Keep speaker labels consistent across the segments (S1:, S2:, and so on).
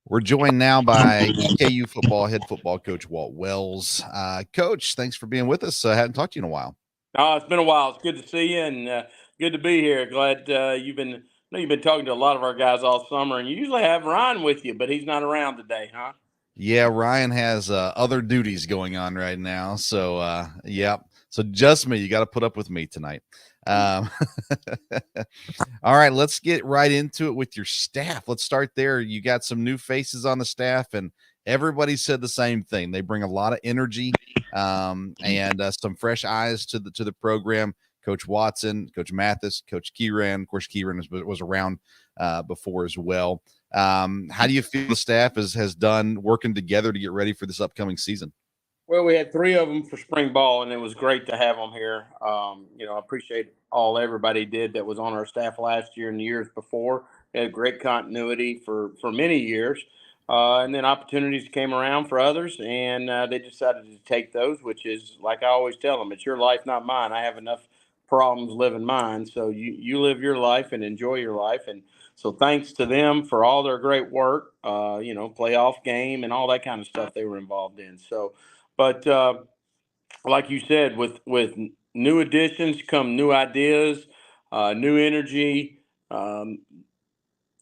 S1: We're joined now by EKU Football head football coach Walt Wells. Coach, thanks for being with us. I hadn't talked to you in a while.
S2: Oh, it's been a while. It's good to see you and good to be here. Glad you've been. I know you've been talking to a lot of our guys all summer, and you usually have Ryan with you, but he's not around today, huh?
S1: Yeah, Ryan has other duties going on right now. So, yeah. So just me. You got to put up with me tonight. Um, all right, let's get right into it with your staff. Let's start there. You got some new faces on the staff, and everybody said the same thing. They bring a lot of energy and some fresh eyes to the program. Coach Watson, Coach Mathis, Coach Kieran. Of course, Kieran was around before as well. How do you feel the staff has done working together to get ready for this upcoming season?
S2: Well, we had three of them for spring ball, and it was great to have them here. I appreciate all everybody did that was on our staff last year and the years before. We had great continuity for many years. And then opportunities came around for others, and they decided to take those, which is like I always tell them, it's your life, not mine. I have enough problems living mine. So you live your life and enjoy your life. And so thanks to them for all their great work, playoff game and all that kind of stuff they were involved in. So, but like you said, with new additions come new ideas, new energy. Um,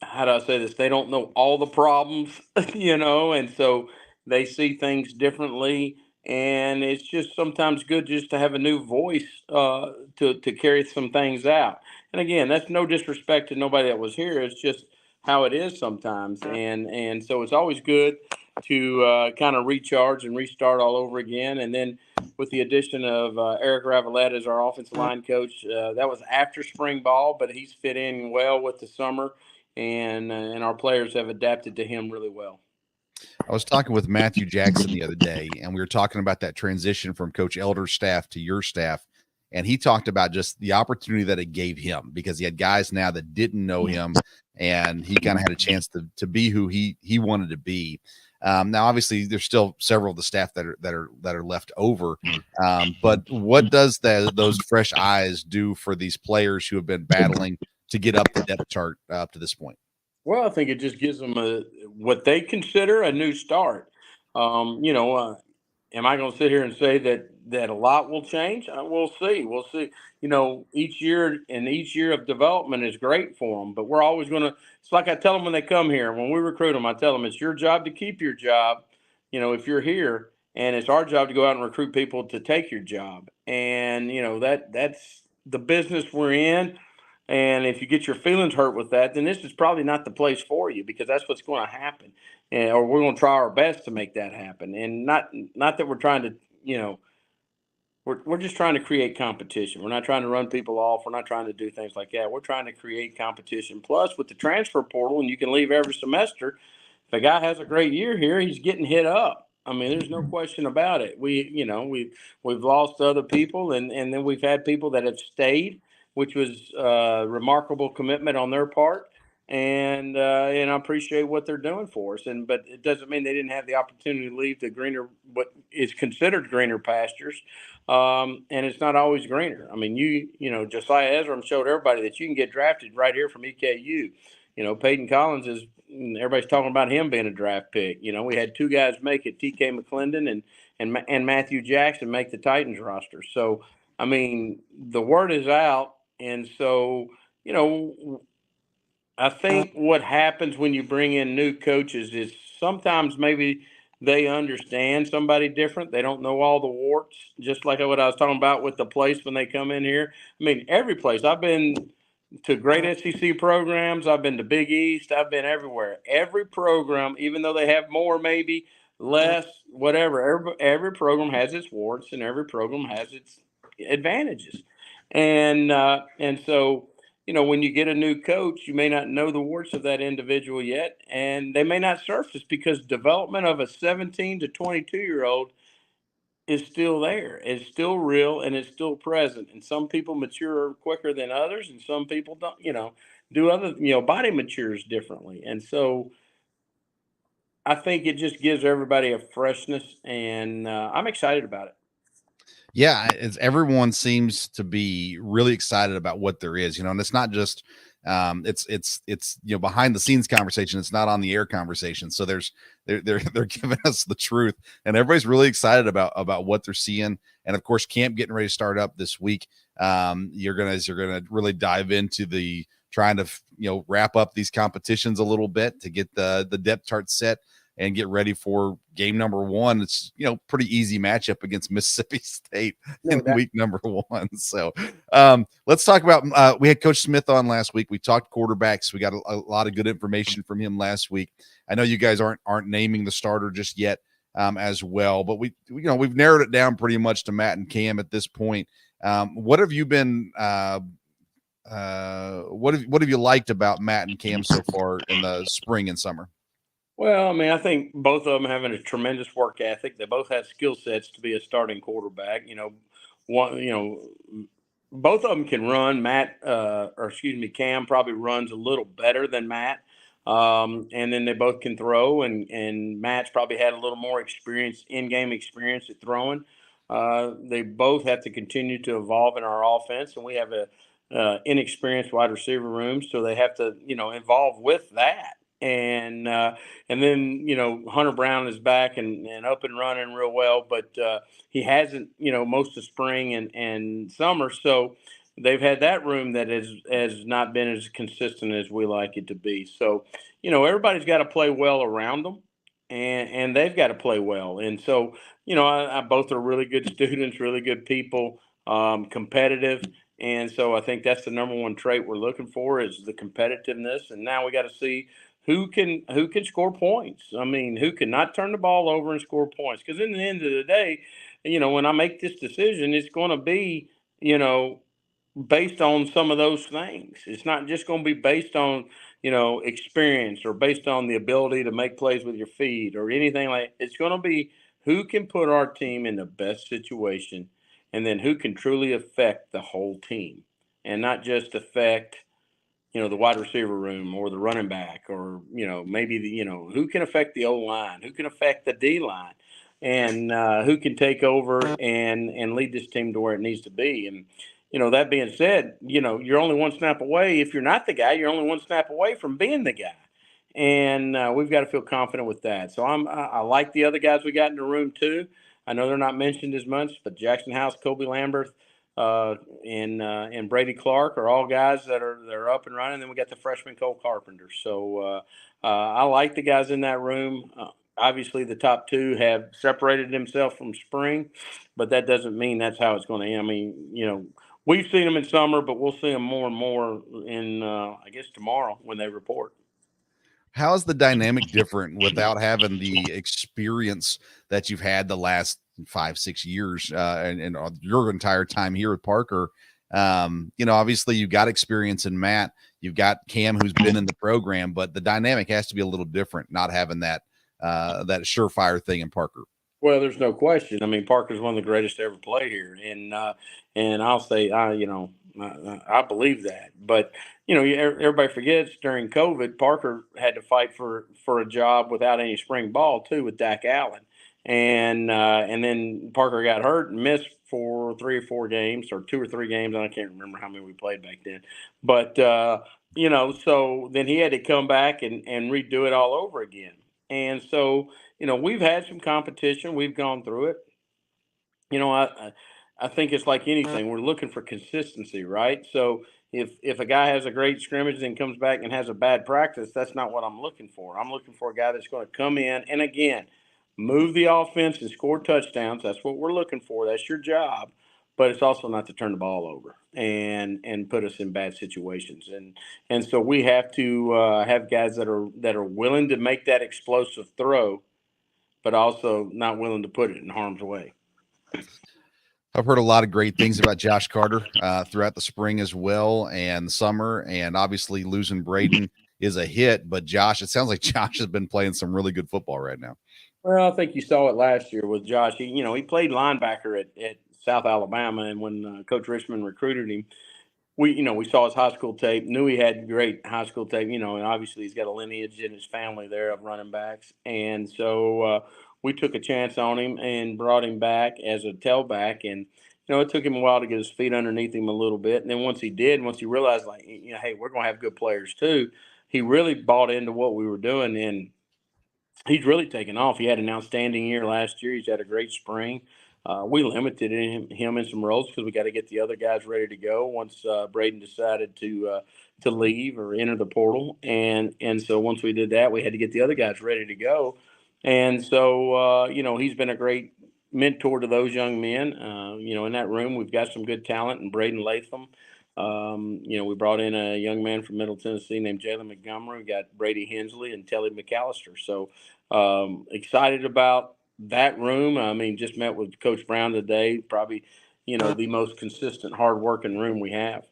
S2: how do I say this? They don't know all the problems, and so they see things differently. And it's just sometimes good just to have a new voice to carry some things out. And again, that's no disrespect to nobody that was here. It's just how it is sometimes. And so it's always good to kind of recharge and restart all over again. And then with the addition of Eric Ravalette as our offensive line coach, that was after spring ball, but he's fit in well with the summer and our players have adapted to him really well.
S1: I was talking with Matthew Jackson the other day, and we were talking about that transition from Coach Elder's staff to your staff. And he talked about just the opportunity that it gave him because he had guys now that didn't know him, and he kind of had a chance to be who he wanted to be. Now, obviously, there's still several of the staff that are left over. But what does those fresh eyes do for these players who have been battling to get up the depth chart up to this point?
S2: Well, I think it just gives them what they consider a new start. Am I going to sit here and say that a lot will change? We'll see. We'll see. Each year of development is great for them, but we're always going to. It's like I tell them when they come here. When we recruit them, I tell them it's your job to keep your job. If you're here, and it's our job to go out and recruit people to take your job. And that's the business we're in. And if you get your feelings hurt with that, then this is probably not the place for you because that's what's going to happen. Or we're going to try our best to make that happen. And not that we're trying to, we're just trying to create competition. We're not trying to run people off. We're not trying to do things like that. We're trying to create competition. Plus, with the transfer portal, and you can leave every semester. If a guy has a great year here, he's getting hit up. I mean, there's no question about it. We've lost other people, and then we've had people that have stayed, which was remarkable commitment on their part, and I appreciate what they're doing for us. But it doesn't mean they didn't have the opportunity to leave the greener, what is considered greener pastures, and it's not always greener. I mean, Josiah Ezram showed everybody that you can get drafted right here from EKU. Peyton Collins is. Everybody's talking about him being a draft pick. We had two guys make it: T.K. McClendon and Matthew Jackson make the Titans roster. So, I mean, the word is out. And so, I think what happens when you bring in new coaches is sometimes maybe they understand somebody different. They don't know all the warts, just like what I was talking about with the place when they come in here. I mean, every place. I've been to great SEC programs. I've been to Big East. I've been everywhere. Every program, even though they have more, maybe less, whatever, every program has its warts and every program has its advantages. And so, when you get a new coach, you may not know the warts of that individual yet, and they may not surface because development of a 17 to 22-year-old is still there. It's still real and it's still present. And some people mature quicker than others, and some people don't, do other, body matures differently. And so I think it just gives everybody a freshness, and I'm excited about it.
S1: Yeah, everyone seems to be really excited about what there is, and it's not just It's behind the scenes conversation. It's not on the air conversation. So they're giving us the truth, and everybody's really excited about what they're seeing. And of course, camp getting ready to start up this week. You're gonna really dive into the trying to wrap up these competitions a little bit to get the depth chart set and get ready for game number one. It's pretty easy matchup against Mississippi State in week number one. So let's talk about we had Coach Smith on last week. We talked quarterbacks. We got a lot of good information from him last week. I know you guys aren't naming the starter just yet as well, but we've narrowed it down pretty much to Matt and Cam at this point. What have you been what have you liked about Matt and Cam so far in the spring and summer?
S2: Well, I mean, I think both of them having a tremendous work ethic. They both have skill sets to be a starting quarterback. Both of them can run. Cam probably runs a little better than Matt. And then they both can throw, and Matt's probably had a little more in-game experience at throwing. They both have to continue to evolve in our offense, and we have a inexperienced wide receiver room, so they have to, evolve with that. And then Hunter Brown is back and up and running real well, but he hasn't most of spring and summer, so they've had that room that has not been as consistent as we like it to be. So everybody's got to play well around them, and they've got to play well. And so I both are really good students, really good people, competitive. And so I think that's the number one trait we're looking for is the competitiveness. And now we got to see who can score points. I mean, who can not turn the ball over and score points? Because in the end of the day, when I make this decision, it's going to be, based on some of those things. It's not just going to be based on, experience or based on the ability to make plays with your feet or anything like. It's going to be who can put our team in the best situation, and then who can truly affect the whole team, and not just affect the wide receiver room or the running back or, maybe who can affect the O line, who can affect the D line, and who can take over and lead this team to where it needs to be. And, that being said, you're only one snap away. If you're not the guy, you're only one snap away from being the guy. And we've got to feel confident with that. So I like the other guys we got in the room too. I know they're not mentioned as much, but Jackson House, Kobe Lambert, and Brady Clark are all guys that are up and running. Then we got the freshman Cole Carpenter. So I like the guys in that room. Obviously, the top two have separated themselves from spring, but that doesn't mean that's how it's going to end. I mean, we've seen them in summer, but we'll see them more and more in, I guess, tomorrow when they report.
S1: How's the dynamic different without having the experience that you've had the last 5-6 years and your entire time here with Parker? Obviously you've got experience in Matt, you've got Cam who's been in the program, but the dynamic has to be a little different not having that surefire thing in Parker.
S2: Well, there's no question. I mean, Parker's one of the greatest to ever play here, and I'll say, I believe that. But everybody forgets during COVID, Parker had to fight for a job without any spring ball too with Dak Allen, and then Parker got hurt and missed for 3 or 4 games or 2 or 3 games. I can't remember how many we played back then, but so then he had to come back and redo it all over again, and so. We've had some competition. We've gone through it. I think it's like anything. We're looking for consistency, right? So if a guy has a great scrimmage and comes back and has a bad practice, that's not what I'm looking for. I'm looking for a guy that's going to come in and, again, move the offense and score touchdowns. That's what we're looking for. That's your job. But it's also not to turn the ball over and put us in bad situations. And so we have to have guys that are willing to make that explosive throw, but also not willing to put it in harm's way.
S1: I've heard a lot of great things about Josh Carter throughout the spring as well and summer, and obviously losing Braden is a hit, but Josh, it sounds like Josh has been playing some really good football right now.
S2: Well, I think you saw it last year with Josh. He played linebacker at South Alabama, and when Coach Richmond recruited him, we saw his high school tape, knew he had great high school tape, and obviously he's got a lineage in his family there of running backs. And so we took a chance on him and brought him back as a tailback. And, it took him a while to get his feet underneath him a little bit. And then once he did, once he realized, like, hey, we're going to have good players too, he really bought into what we were doing. And he's really taken off. He had an outstanding year last year. He's had a great spring. We limited him in some roles because we got to get the other guys ready to go once Braden decided to leave or enter the portal. And so once we did that, we had to get the other guys ready to go. And so he's been a great mentor to those young men. In that room, we've got some good talent in Braden Latham. We brought in a young man from Middle Tennessee named Jalen Montgomery. We got Brady Hensley and Telly McAllister. So excited about that room. I mean, just met with Coach Brown today. Probably, the most consistent, hard-working room we have.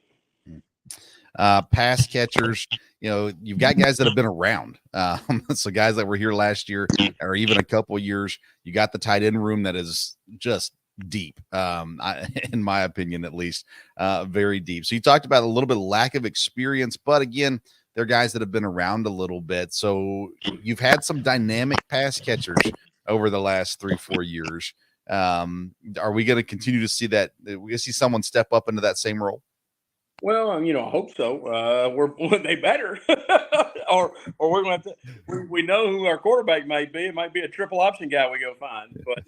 S1: Pass catchers, you've got guys that have been around. So guys that were here last year or even a couple of years. You got the tight end room that is just deep, in my opinion, at least, very deep. So you talked about a little bit of lack of experience, but again, they're guys that have been around a little bit. So you've had some dynamic pass catchers over the last 3-4 years. Are we going to continue to see that? We're going to see someone step up into that same role?
S2: Well, I hope so. They better, or we're going to have to. We know who our quarterback might be. It might be a triple option guy we go find. But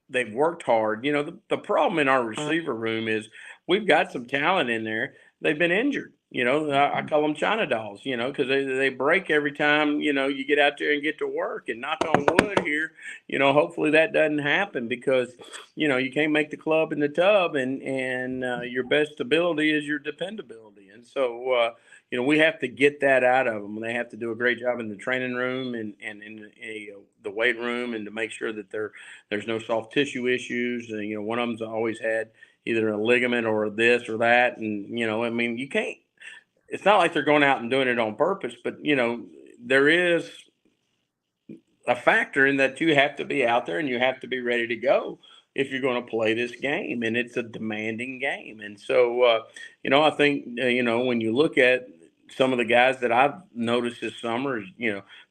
S2: they've worked hard. The problem in our receiver room is we've got some talent in there. They've been injured. I call them China dolls, because they break every time, you get out there and get to work. And knock on wood here, hopefully that doesn't happen because, you can't make the club in the tub and your best ability is your dependability. And so, we have to get that out of them. They have to do a great job in the training room and in the weight room and to make sure that there's no soft tissue issues. And, one of them's always had either a ligament or this or that. And, you can't. It's not like they're going out and doing it on purpose, but, there is a factor in that you have to be out there and you have to be ready to go if you're going to play this game. And it's a demanding game. And so, I think, when you look at some of the guys that I've noticed this summer,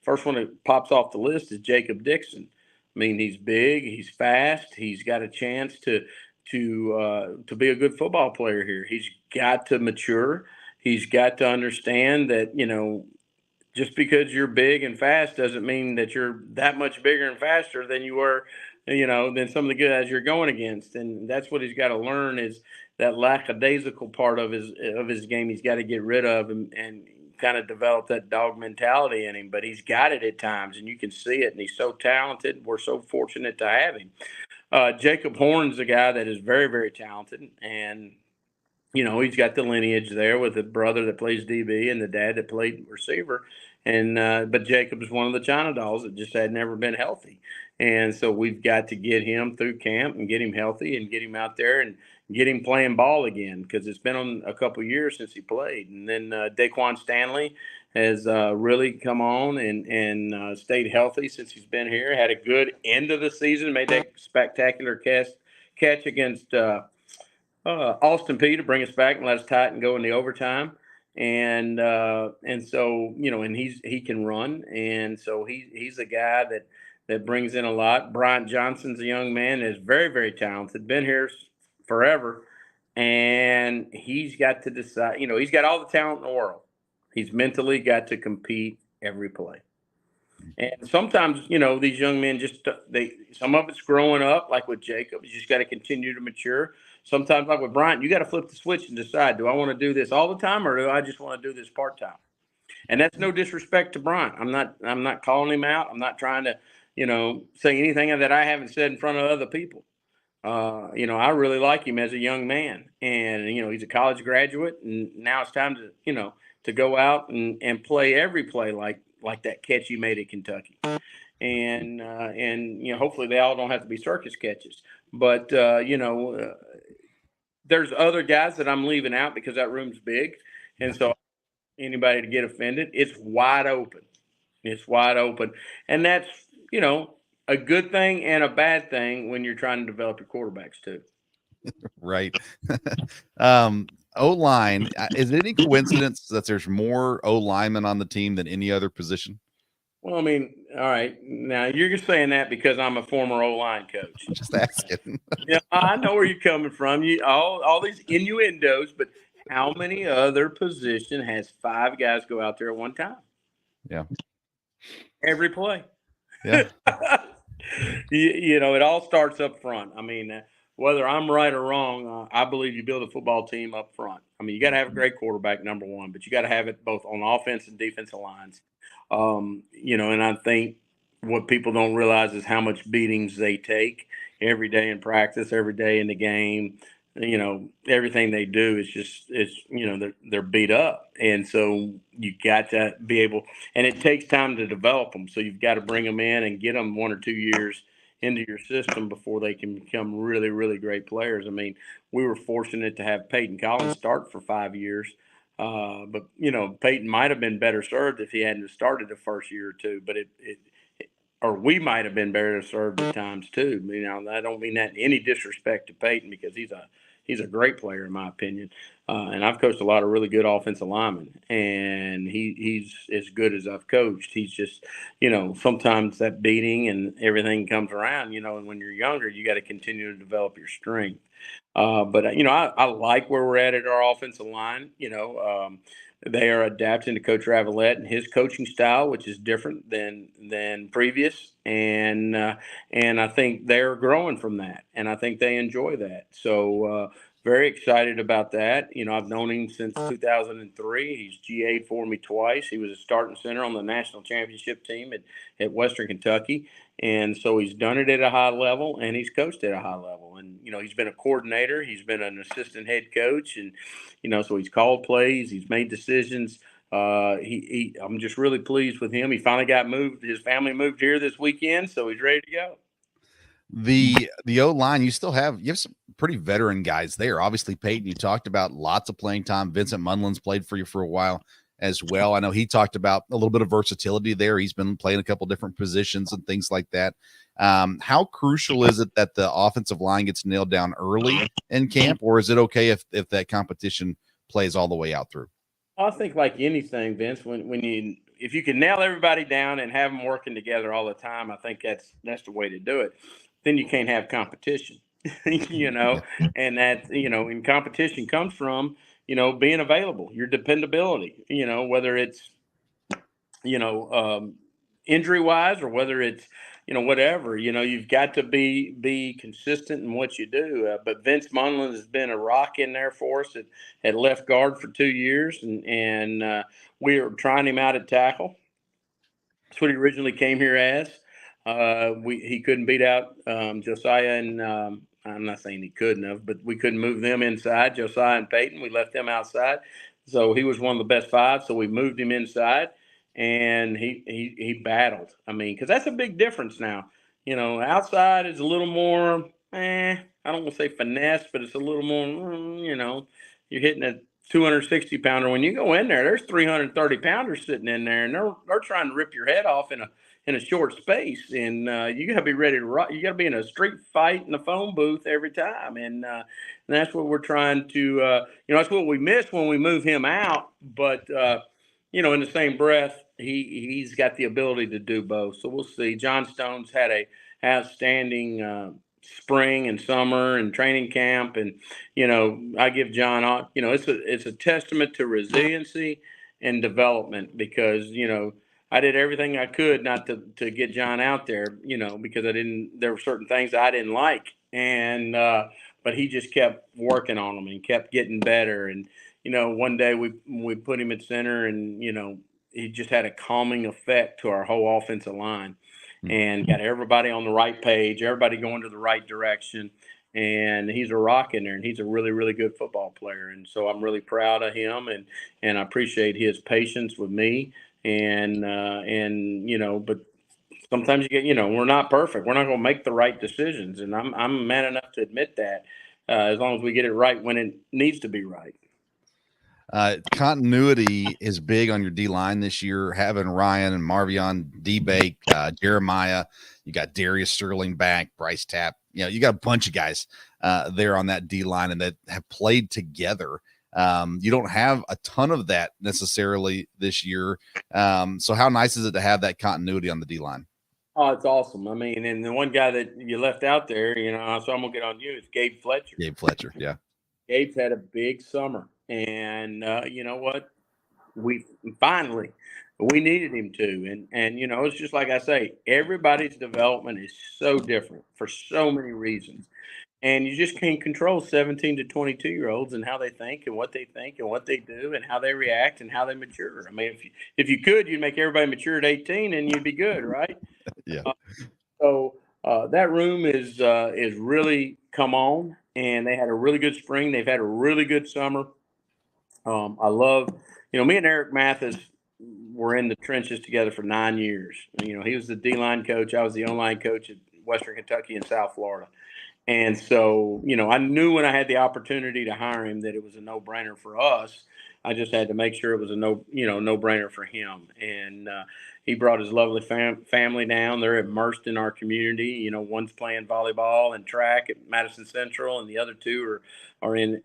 S2: first one that pops off the list is Jacob Dixon. I mean, he's big, he's fast, he's got a chance to be a good football player here. He's got to mature. He's got to understand that, just because you're big and fast doesn't mean that you're that much bigger and faster than you were, than some of the guys you're going against. And that's what he's got to learn is that lackadaisical part of his game he's got to get rid of and kind of develop that dog mentality in him. But he's got it at times, and you can see it, and he's so talented. We're so fortunate to have him. Jacob Horn's a guy that is very, very talented, and he's got the lineage there with the brother that plays DB and the dad that played receiver. And but Jacob is one of the China dolls that just had never been healthy. And so we've got to get him through camp and get him healthy and get him out there and get him playing ball again because it's been on a couple of years since he played. And then Daquan Stanley has really come on and stayed healthy since he's been here. Had a good end of the season, made that spectacular catch against Austin Peay to bring us back and let us tie it and go in the overtime. And so, and he can run. And so he's a guy that brings in a lot. Bryant Johnson's a young man that's very, very talented, been here forever. And he's got to decide, he's got all the talent in the world. He's mentally got to compete every play. And sometimes, these young men some of it's growing up, like with Jacob. You just got to continue to mature. Sometimes, like with Bryant, you got to flip the switch and decide, do I want to do this all the time or do I just want to do this part-time? And that's no disrespect to Bryant. I'm not calling him out. I'm not trying to, say anything that I haven't said in front of other people. I really like him as a young man. And, he's a college graduate. And now it's time to, to go out and play every play like that catch he made at Kentucky. And hopefully they all don't have to be circus catches. But, there's other guys that I'm leaving out because that room's big. And so anybody to get offended, it's wide open. It's wide open. And that's, a good thing and a bad thing when you're trying to develop your quarterbacks too.
S1: Right. O-line, is it any coincidence that there's more O-linemen on the team than any other position?
S2: Well, I mean, All right. Now you're just saying that because I'm a former O-line coach.
S1: Just asking.
S2: Yeah, I know where you're coming from. You all these innuendos, but how many other position has 5 guys go out there at one time?
S1: Yeah.
S2: Every play.
S1: Yeah.
S2: It all starts up front. I mean, whether I'm right or wrong, I believe you build a football team up front. I mean, you got to have a great quarterback, number one, but you got to have it both on offense and defensive lines. And I think what people don't realize is how much beatings they take every day in practice, every day in the game. Everything they do is just they're beat up, and so you got to be able, and it takes time to develop them. So you've got to bring them in and get them 1 or 2 years into your system before they can become really, really great players. I mean, we were fortunate to have Peyton Collins start for 5 years. But Peyton might have been better served if he hadn't started the first year or two. But or we might have been better served at times too. I don't mean that in any disrespect to Peyton, because he's a great player in my opinion. And I've coached a lot of really good offensive linemen, and he's as good as I've coached. He's just, sometimes that beating and everything comes around, and when you're younger, you got to continue to develop your strength. But I like where we're at our offensive line. They are adapting to Coach Ravalette and his coaching style, which is different than previous, and I think they're growing from that, and I think they enjoy that. So very excited about that. I've known him since 2003. He's GA'd for me twice. He was a starting center on the national championship team at Western Kentucky. And so he's done it at a high level, and he's coached at a high level. And, he's been a coordinator. He's been an assistant head coach. And, so he's called plays. He's made decisions. I'm just really pleased with him. He finally got moved. His family moved here this weekend, so he's ready to go.
S1: The O-line, you have some pretty veteran guys there. Obviously, Peyton, you talked about lots of playing time. Vincent Munlin's played for you for a while as well. I know he talked about a little bit of versatility there. He's been playing a couple different positions and things like that. How crucial is it that the offensive line gets nailed down early in camp, or is it okay if that competition plays all the way out through?
S2: I think like anything, Vince, if you can nail everybody down and have them working together all the time, I think that's the way to do it. Then you can't have competition, and that, in competition comes from, being available, your dependability, whether it's, injury wise or whether it's, whatever, you've got to be consistent in what you do. But Vince Munlin has been a rock in there for us at left guard for 2 years. And we are trying him out at tackle. That's what he originally came here as. He couldn't beat out Josiah and I'm not saying he couldn't have, but we couldn't move them inside, Josiah and Peyton. We left them outside. So he was one of the best 5. So we moved him inside, and he battled. I mean, because that's a big difference now. Outside is a little more, I don't want to say finesse, but it's a little more, you're hitting a 260 pounder. When you go in there, there's 330 pounders sitting in there, and they're trying to rip your head off in a short space, and you got to be ready to rock. You got to be in a street fight in the phone booth every time, and that's what we're trying to. That's what we miss when we move him out. But in the same breath, he's got the ability to do both. So we'll see. John Stone's had a outstanding spring and summer and training camp, and I give John, it's a testament to resiliency and development, because I did everything I could not to get John out there, because there were certain things I didn't like. And, but he just kept working on them and kept getting better. And, one day we put him at center, and, he just had a calming effect to our whole offensive line and got everybody on the right page, everybody going to the right direction. And he's a rock in there, and he's a really, really good football player. And so I'm really proud of him, and I appreciate his patience with me. And but sometimes we're not perfect. We're not going to make the right decisions, and I'm man enough to admit that. As long as we get it right when it needs to be right.
S1: Continuity is big on your D line this year. Having Ryan and Marvion, D-Bake, Jeremiah, you got Darius Sterling back, Bryce Tapp. You got a bunch of guys there on that D line, and that have played together. You don't have a ton of that necessarily this year. So how nice is it to have that continuity on the D line?
S2: Oh, it's awesome. I mean, and the one guy that you left out there, so I'm gonna get on you. Is Gabe Fletcher.
S1: Gabe Fletcher. Yeah.
S2: Gabe's had a big summer, and you know what? We finally we needed him to, and it's just like I say, everybody's development is so different for so many reasons, and you just can't control 17 to 22-year-olds and how they think and what they do and how they react and how they mature. I mean, if you could, you'd make everybody mature at 18 and you'd be good, right?
S1: Yeah.
S2: Uh, so that room is really come on, and they had a really good spring. They've had a really good summer. I love, me and Eric Mathis were in the trenches together for 9 years. He was the D line coach. I was the O line coach at Western Kentucky and South Florida. And so, I knew when I had the opportunity to hire him that it was a no brainer for us. I just had to make sure it was a no brainer for him. And he brought his lovely family down. They're immersed in our community. One's playing volleyball and track at Madison Central, and the other two are in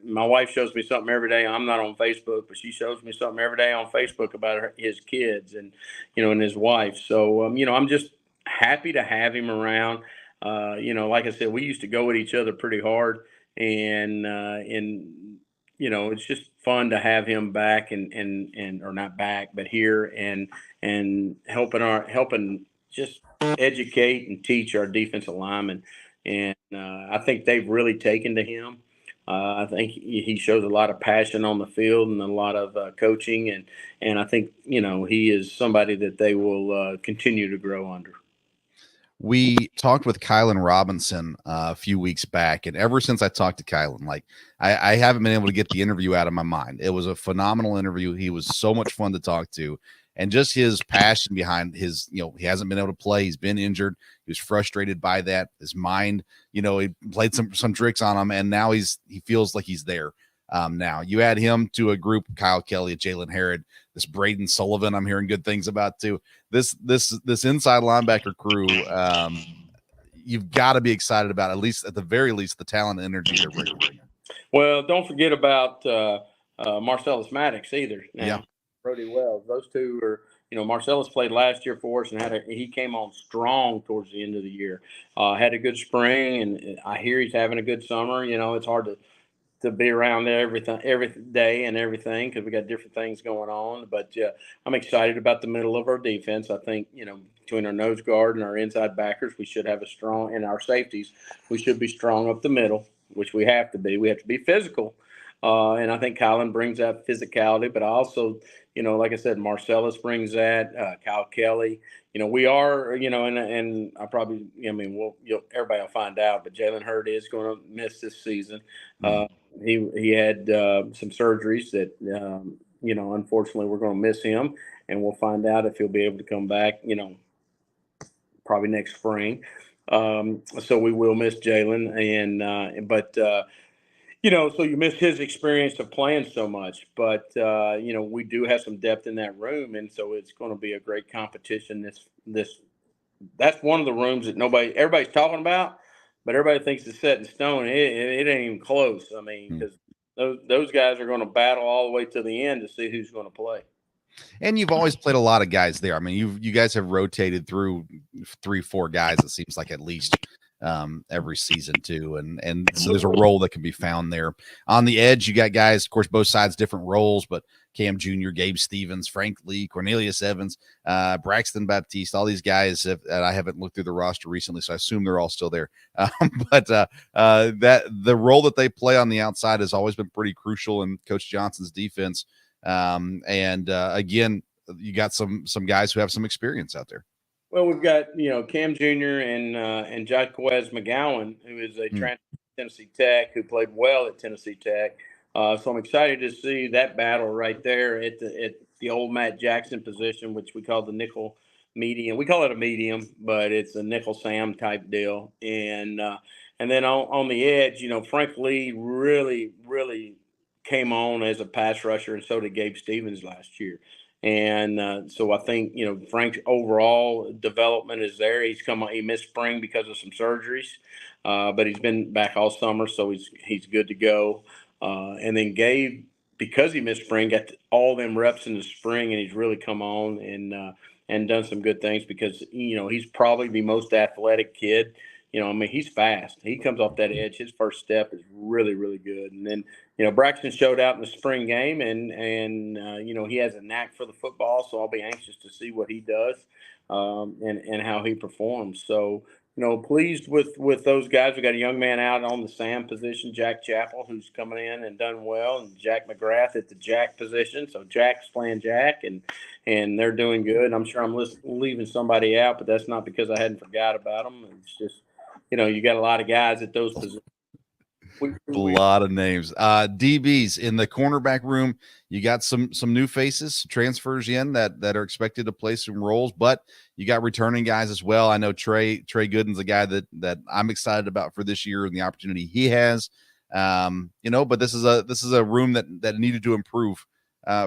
S2: my wife shows me something every day. I'm not on Facebook, but she shows me something every day on Facebook about his kids and, and his wife. So, I'm just happy to have him around. Like I said, we used to go at each other pretty hard, and it's just fun to have him back and or not back, but here and helping just educate and teach our defensive linemen. And I think they've really taken to him. I think he shows a lot of passion on the field and a lot of coaching, and I think he is somebody that they will continue to grow under.
S1: We talked with Kylan Robinson a few weeks back, and ever since I talked to Kylan, like I haven't been able to get the interview out of my mind. It was a phenomenal interview. He was so much fun to talk to, and just his passion behind his, he hasn't been able to play. He's been injured. He was frustrated by that. His mind, he played some tricks on him, and now he feels like he's there. Now you add him to a group, Kyle Kelly, Jalen Harrod, this Braden Sullivan, I'm hearing good things about too. This inside linebacker crew, you've got to be excited about, at the very least, the talent and energy they're bringing.
S2: Well, don't forget about Marcellus Maddox either. Now,
S1: yeah,
S2: Brody Wells. Those two are. Marcellus played last year for us, and he came on strong towards the end of the year. Had a good spring, and I hear he's having a good summer. It's hard to be around there every day and everything because we got different things going on. But I'm excited about the middle of our defense. I think between our nose guard and our inside backers, we should have a strong, and our safeties, we should be strong up the middle, which we have to be. We have to be physical, and I think Kylan brings that physicality. But I also, like I said, Marcellus brings that. Kyle Kelly. We are, and I probably, everybody will find out, but Jalen Hurd is going to miss this season. He had some surgeries that unfortunately we're going to miss him, and we'll find out if he'll be able to come back. Probably next spring. So we will miss Jalen, but so you miss his experience of playing so much. But we do have some depth in that room, and so it's going to be a great competition. That's one of the rooms that everybody's talking about, but everybody thinks it's set in stone. It ain't even close. I mean, because those guys are going to battle all the way to the end to see who's going to play.
S1: And you've always played a lot of guys there. I mean, you guys have rotated through 3-4 guys, it seems like, at least every season too. And so there's a role that can be found there. On the edge, you got guys, of course, both sides, different roles, but Cam Jr., Gabe Stevens, Frank Lee, Cornelius Evans, Braxton Baptiste, all these guys I haven't looked through the roster recently, so I assume they're all still there. But that the role that they play on the outside has always been pretty crucial in Coach Johnson's defense. Again, you got some guys who have some experience out there.
S2: Well, we've got Cam Jr. and Jaquez McGowan, who is a transfer from Tennessee Tech, who played well at Tennessee Tech. So I'm excited to see that battle right there at the old Matt Jackson position, which we call the nickel medium. We call it a medium, but it's a nickel Sam type deal. And then on the edge, Frank Lee really came on as a pass rusher, and so did Gabe Stevens last year. And so I think Frank's overall development is there. He missed spring because of some surgeries, but he's been back all summer, so he's good to go. And then Gabe, because he missed spring, got all them reps in the spring, and he's really come on. and done some good things because, he's probably the most athletic kid. He's fast. He comes off that edge. His first step is really, really good. And then, Braxton showed out in the spring game, and he has a knack for the football. So I'll be anxious to see what he does, and how he performs. So, pleased with those guys. We got a young man out on the Sam position, Jack Chappell, who's coming in and done well, and Jack McGrath at the Jack position. So Jack's playing Jack, and they're doing good. I'm sure I'm leaving somebody out, but that's not because I hadn't forgot about them. It's just, you got a lot of guys at those positions.
S1: A lot of names. DBs in the cornerback room. You got some new faces, transfers in that are expected to play some roles, but you got returning guys as well. I know Trey Gooden's a guy that I'm excited about for this year and the opportunity he has. But this is a room that needed to improve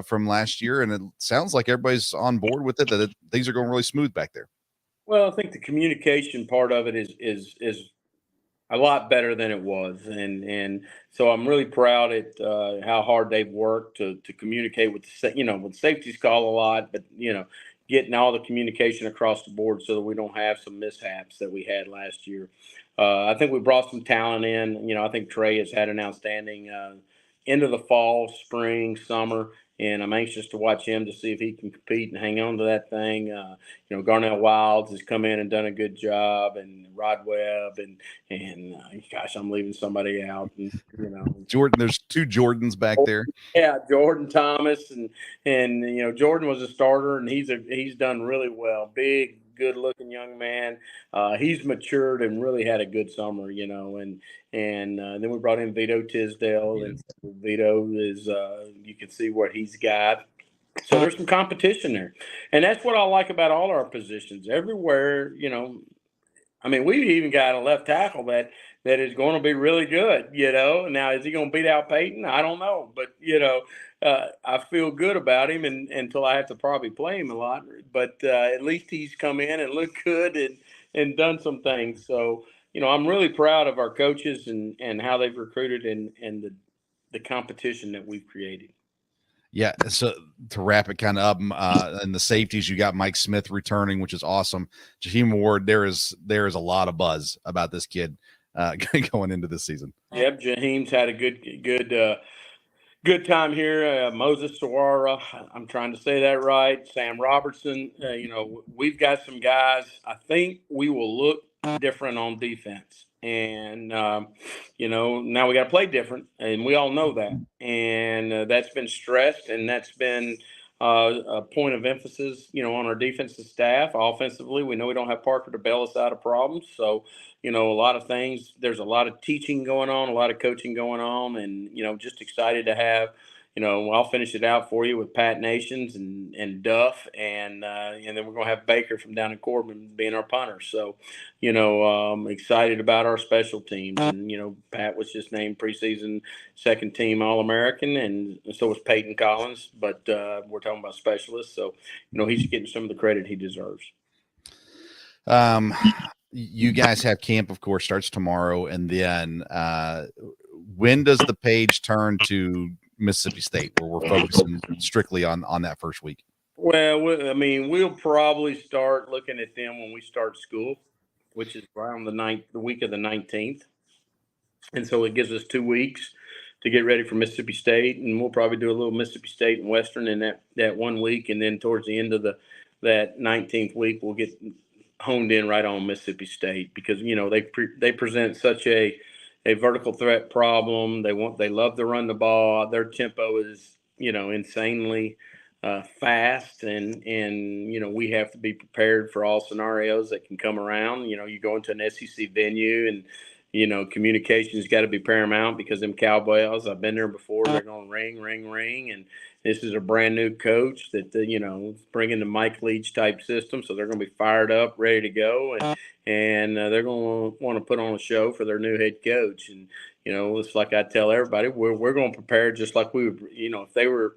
S1: from last year, and it sounds like everybody's on board with it. Things are going really smooth back there.
S2: Well, I think the communication part of it is a lot better than it was, and so I'm really proud at how hard they've worked to communicate with with safeties call a lot, but getting all the communication across the board so that we don't have some mishaps that we had last year. I think we brought some talent in. I think Trey has had an outstanding end of the fall, spring, summer. And I'm anxious to watch him to see if he can compete and hang on to that thing. Garnell Wilds has come in and done a good job, and Rod Webb, and gosh, I'm leaving somebody out. And,
S1: Jordan, there's two Jordans back there.
S2: Yeah, Jordan Thomas, and Jordan was a starter, and he's done really well. Big, good-looking young man. He's matured and really had a good summer, and then we brought in Vito Tisdale, and Vito is you can see what he's got. So there's some competition there, and that's what I like about all our positions. Everywhere, we've even got a left tackle that is going to be really good. Now is he going to beat out Peyton? I don't know, but I feel good about him, and until I have to probably play him a lot. But at least he's come in and looked good and done some things. So I'm really proud of our coaches and how they've recruited and the competition that we've created.
S1: Yeah, so to wrap it kind of up, in the safeties, you got Mike Smith returning, which is awesome. Jaheim Ward, there is a lot of buzz about this kid going into this season.
S2: Yep, Jaheim's had a good time here. Moses Sawara, I'm trying to say that right. Sam Robertson, we've got some guys. I think we will look different on defense. And, now we got to play different, and we all know that. And that's been stressed, and that's been a point of emphasis, on our defensive staff. Offensively, we know we don't have Parker to bail us out of problems. So, a lot of things, there's a lot of teaching going on, a lot of coaching going on, and, just excited to have, I'll finish it out for you with Pat Nations and Duff, and then we're going to have Baker from down in Corbin being our punter. So, excited about our special teams. And, Pat was just named preseason second team All-American, and so was Peyton Collins, but we're talking about specialists. So, he's getting some of the credit he deserves.
S1: You guys have camp, of course, starts tomorrow. And then when does the page turn to Mississippi State, where we're focusing strictly on that first week?
S2: Well, we'll probably start looking at them when we start school, which is around the week of the 19th. And so it gives us 2 weeks to get ready for Mississippi State. And we'll probably do a little Mississippi State and Western in that 1 week. And then towards the end of that 19th week, we'll get honed in right on Mississippi State, because, they present such a vertical threat problem. They love to run the ball. Their tempo is, insanely fast, and we have to be prepared for all scenarios that can come around. You go into an SEC venue, and communication's got to be paramount, because them Cowboys, I've been there before, they're going to ring, and this is a brand new coach that bringing the Mike Leach type system, so they're going to be fired up, ready to go, and they're going to want to put on a show for their new head coach. And it's like I tell everybody, we're going to prepare just like we would, if they were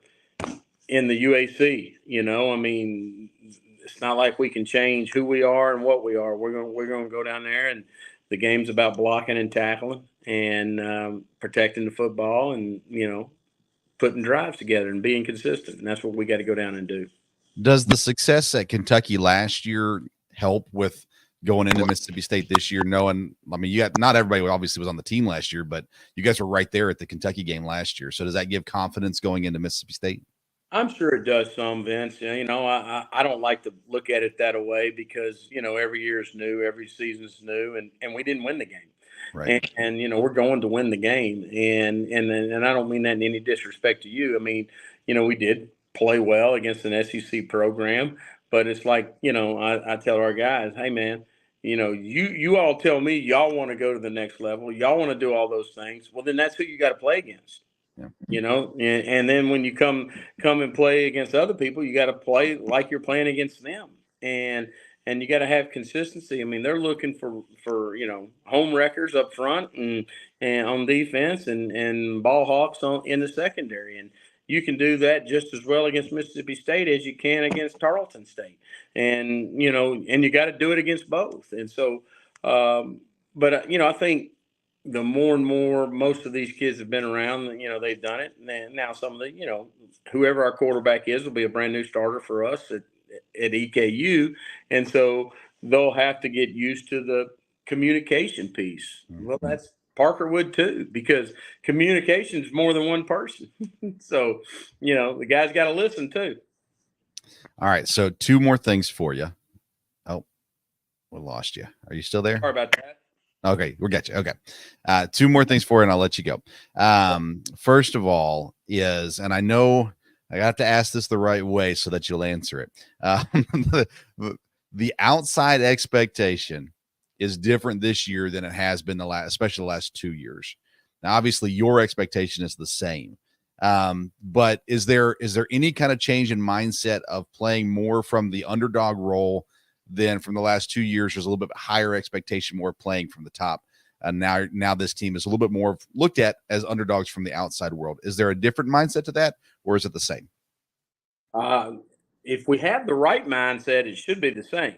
S2: in the UAC. It's not like we can change who we are and what we are. We're going to go down there, and the game's about blocking and tackling and protecting the football, and putting drives together and being consistent. And that's what we got to go down and do.
S1: Does the success at Kentucky last year help with going into Mississippi State this year? Knowing, I mean, you got not everybody obviously was on the team last year, but you guys were right there at the Kentucky game last year. So does that give confidence going into Mississippi State?
S2: I'm sure it does some, Vince. I don't like to look at it that way because every year is new, every season's new, and we didn't win the game.
S1: Right.
S2: And we're going to win the game, and I don't mean that in any disrespect to you. I mean, we did play well against an SEC program, but it's like I tell our guys, hey man, you all tell me y'all want to go to the next level, y'all want to do all those things. Well, then that's who you got to play against.
S1: Yeah.
S2: And then when you come and play against other people, you got to play like you're playing against them, and you got to have consistency. I mean, they're looking for home wreckers up front and on defense and ball hawks in the secondary, and you can do that just as well against Mississippi State as you can against Tarleton State, and you got to do it against both. And so, but I think the more and more most of these kids have been around, they've done it. And now some of the, whoever our quarterback is will be a brand new starter for us at EKU. And so they'll have to get used to the communication piece.
S1: Mm-hmm.
S2: Well, that's Parker would too, because communication is more than one person. So, the guys got to listen too.
S1: All right. So 2 more things for you. Oh, we lost you. Are you still there?
S2: Sorry about that.
S1: Okay, we got you. Okay. 2 more things for you, and I'll let you go. First of all is, and I know I got to ask this the right way so that you'll answer it. The outside expectation is different this year than it has been especially the last 2 years. Now, obviously, your expectation is the same. But is there any kind of change in mindset of playing more from the underdog role than from the last 2 years? There's a little bit higher expectation, more playing from the top. And now this team is a little bit more looked at as underdogs from the outside world. Is there a different mindset to that, or is it the same?
S2: If we have the right mindset, it should be the same.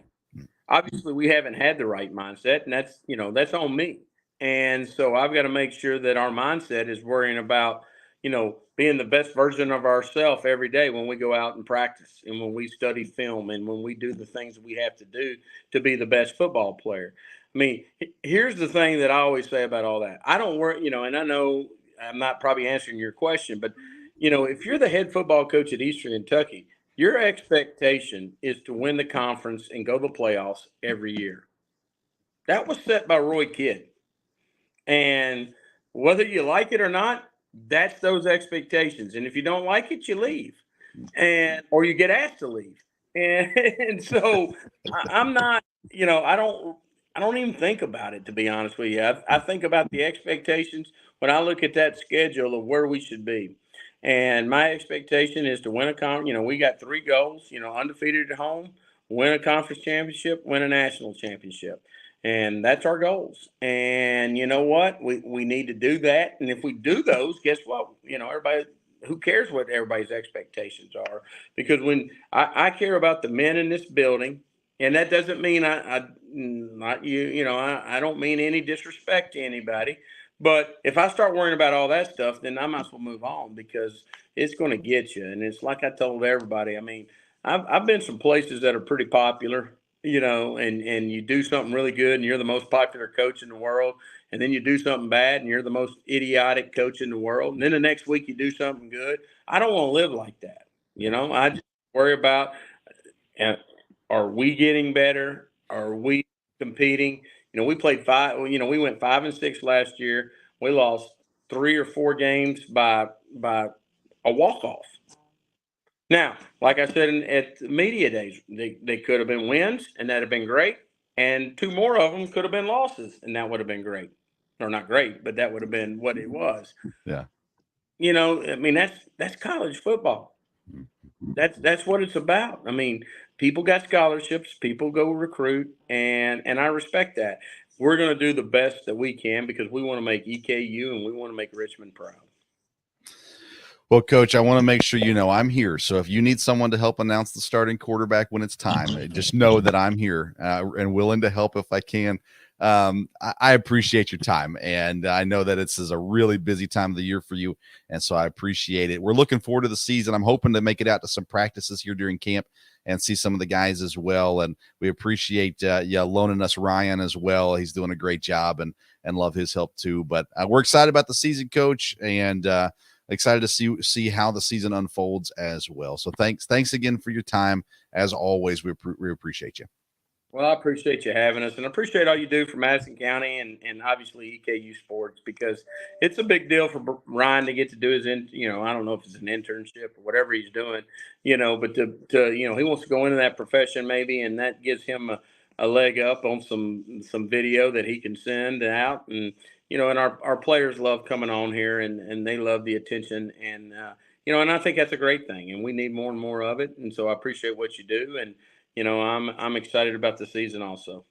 S2: Obviously, we haven't had the right mindset, and that's on me. And so I've got to make sure that our mindset is worrying about, being the best version of ourselves every day when we go out and practice and when we study film and when we do the things that we have to do to be the best football player. I mean, here's the thing that I always say about all that. I don't worry, and I know I'm not probably answering your question, but, if you're the head football coach at Eastern Kentucky, your expectation is to win the conference and go to the playoffs every year. That was set by Roy Kidd. And whether you like it or not, that's those expectations. And if you don't like it, you leave, or you get asked to leave. And so I'm not, I don't even think about it, to be honest with you. I think about the expectations when I look at that schedule of where we should be. And my expectation is to win a conference. We got 3 goals, undefeated at home, win a conference championship, win a national championship. And that's our goals. And you know what? We need to do that. And if we do those, guess what? Everybody, who cares what everybody's expectations are? Because when I care about the men in this building, and that doesn't mean I don't mean any disrespect to anybody. But if I start worrying about all that stuff, then I might as well move on, because it's going to get you. And it's like I told everybody. I mean, I've been some places that are pretty popular, and you do something really good and you're the most popular coach in the world. And then you do something bad and you're the most idiotic coach in the world. And then the next week you do something good. I don't want to live like that. I just worry about, are we getting better? Are we competing? We played 5. We went 5-6 last year. We lost 3 or 4 games by a walk-off. Now, like I said at the media days, they could have been wins, and that'd have been great. And 2 more of them could have been losses, and that would have been great. Or not great, but that would have been what it was.
S1: Yeah.
S2: I mean, that's college football. That's what it's about. I mean, people got scholarships, people go recruit, and I respect that. We're going to do the best that we can because we want to make EKU and we want to make Richmond proud.
S1: Well, Coach, I want to make sure I'm here. So if you need someone to help announce the starting quarterback when it's time, just know that I'm here and willing to help if I can. I appreciate your time, and I know that this is a really busy time of the year for you, and so I appreciate it. We're looking forward to the season. I'm hoping to make it out to some practices here during camp and see some of the guys as well. And we appreciate you loaning us Ryan as well. He's doing a great job, and love his help too. But we're excited about the season, Coach, and excited to see how the season unfolds as well. So thanks again for your time. As always, we appreciate you.
S2: Well, I appreciate you having us, and I appreciate all you do for Madison County and obviously EKU Sports, because it's a big deal for Ryan to get to do his I don't know if it's an internship or whatever he's doing, but to he wants to go into that profession maybe, and that gives him a leg up on some video that he can send out, and and our players love coming on here, and they love the attention, and I think that's a great thing, and we need more and more of it, and so I appreciate what you do, and I'm excited about the season also.